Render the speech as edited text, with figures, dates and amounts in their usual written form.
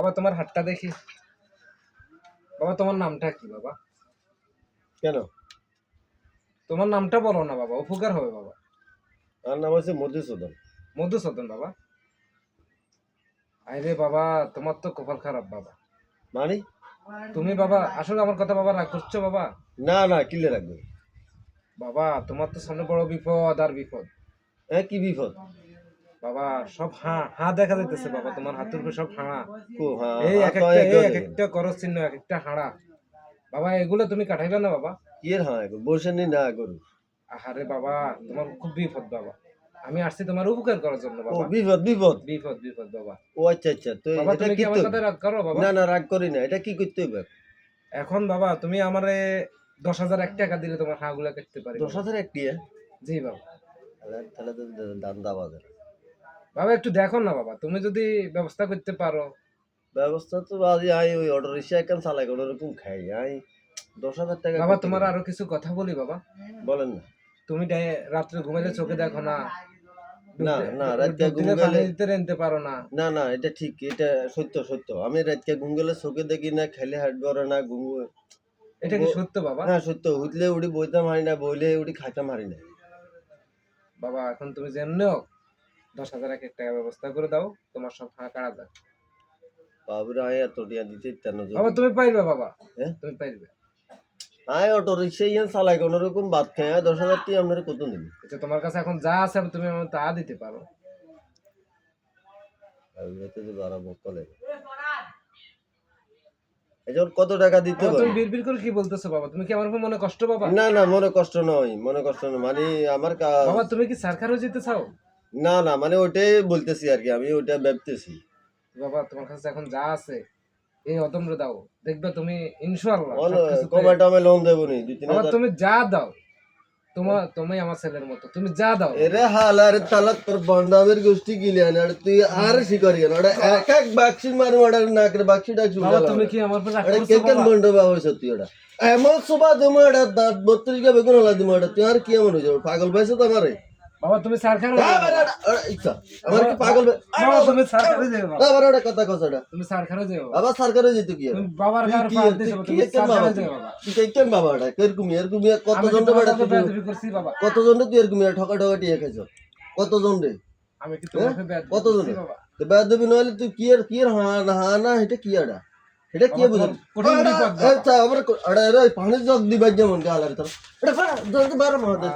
বাবা তোমার হাতটা দেখি। বাবা তোমার নামটা কি বাবা? কেন? তোমার নামটা বলো না বাবা, উপকার হবে বাবা। আমার নাম হচ্ছে মধুসূদন। মধুসূদন বাবা? আরে বাবা, তোমার তো কপাল খারাপ বাবা। মানে? তুমি বাবা আসলে আমার কথা বাবা রাগ করছো বাবা? না না, কিলে রাখবে। বাবা তোমার তো সামনে বড় বিপদ আর বিপদ। হ্যাঁ, কি বিপদ? বাবা সব হাঁ হাঁ দেখা যাইতেছে বাবা, তোমার হাতের উপরে সব হাঁ। হ্যাঁ এই হ্যাঁ, এক তো একটা একদম এক একটা করস চিহ্ন, এক একটা হাড়া। বাবা এগুলো তুমি কাটাইবে না বাবা? কি এর হ্যাঁ বসে নি না গরু। আরে বাবা তোমার খুব বিপদ বাবা, আমি আসছি তোমার উপকার করার জন্য ও বাবা। বিপদ বিপদ। বিপদ বিপদ বাবা। ও আচ্ছা আচ্ছা, তো বাবা এটা তুমি কি কি আমার করবে? কথা রাগ করো বাবা? না না, রাগ করি না। এটা কি করতে হবে? এখন বাবা তুমি আমারে 10,001 টাকা দিলে তোমার হাঁ গুলা কাটতে পারি বাবা। 10,000 একটি? জি বাবা। তাহলে তো দাম দাবা যায়। বাবা একটু দেখো না বাবা, তুমি যদি ব্যবস্থা করতে পারো। ব্যবস্থা তো আজ আই ওই অটো রিক্সা একখান চালাই কোনো রকম খাই আই। 10,000 টাকা বাবা করতে তোমার গেলে। আরো কিছু কথা বলি বাবা। বলেন না। তুমি রাত্রে ঘুমাইলে চোখে দেখো না, না না, রাত ডুব ঘুম দিলে গেলে পানি দিতে রেনতে পারো না। না না, এটা ঠিক, এটা সত্য সত্য। আমি রাতকে ঘুম গেলে চোখে দেখি না, খেলে হাঁট করে না, ঘুম। এটা কি সত্য বাবা? হ্যাঁ সত্য। উঠলে উঠি বইতাম হারি না, বইলে উঠি খাইতাম হারি না। বাবা এখন তুমি যেমনি হোক 10,001 টাকা ব্যবস্থা করে দাও, তোমার সব হাঁ কাটা যাক। বাবুরা আয় এত টিয়া দিতে তেন বাবা তুমি পাইবে বাবা, হ্যাঁ, তুমি পাইবে। আয় অটো রিক্সা ইয়ান চালাই কোনো রকম বাদ খাই। 10,000 টি আপনার কত নেবে? আচ্ছা তোমার কাছে এখন যা আছে তুমি আমাকে তা দিতে পারো। বাবুরাতে তো বাড়াবো কলে। এখন কত টাকা দিতে বাবা পারো? তুমি বিড়বিড় করে কি বলতেছো বাবা? তুমি কি আমার উপর মনে কষ্ট বাবা? না না, মনে কষ্ট নয়, মনে কষ্ট নয়। মানে আমার বাবা তুমি কি সরকার হয়ে যেতে চাও? না না, মানে ওইটাই বলতেছি আর কি, আমি ওইটা ভাবতেছি। বাবা তোমার কাছে এখন যা আছে এই অদমরে দাও, দেখবে তুমি ইনশাআল্লাহ কবে টামে লোন দেবো নি 2-3 বাবা হাজার। তুমি যা দাও, তুমি আমার ছেলের মতো, তুমি যা দাও। এরে হালার তালাক তোর বন্ডামের গোষ্ঠী গিলে আনে আর তুই আর শিকারি কেন? ওটা এক এক বাক্সির মারি ওটা নাকের বাক্সিটা বাবা চুলা তুমি কি আমার উপর রাগ ওটা করছো কেকেন বাবা? বন্ড বাবা সত্যি ওটা এমন সোবা তুমি ওটা দাঁত 32 কে বেগুন হলা দিমা ওটা তুই আর কি এমন হয়ে যাবে? পাগল পাইছো তো আমারে? বাবা তুমি সরকার হয়ে যাও বাবা। ইচ্ছা আমার কি পাগল বাবা তুমি সরকার হয়ে যাও বাবা। আবার ওটা কথা কথা ওটা তুমি সরকার হয়ে যাও বাবা। আবার সরকারে যেত কি আর? তুমি বাবার তুই গার কি ফাল দিছো, কি তুমি কেন সরকার বাবা? হয়ে যাও বাবা। তুই কেন বাবা ওটা এরকম এরকম কত আমি জন কি তোমার বেটা সাথে বেয়াদবি করছি বাবা? কত জন তুই এরকম ঠকা ঠকা টিয়া খাইছো? কত জন রে? আমি কি তোমাকে বেয়াদবি কত জন? করছি বাবা? তো বেয়াদবি নইলে তুই কি এর হা না এটা কি এটা? এটা কি বাবা, বুঝলি? তোমার কঠিন বিপদ বাবা। আচ্ছা আবার আরে আরে পানি জগ দিবা যেমন গালার তোর এটা জলদি বারো মহাদেব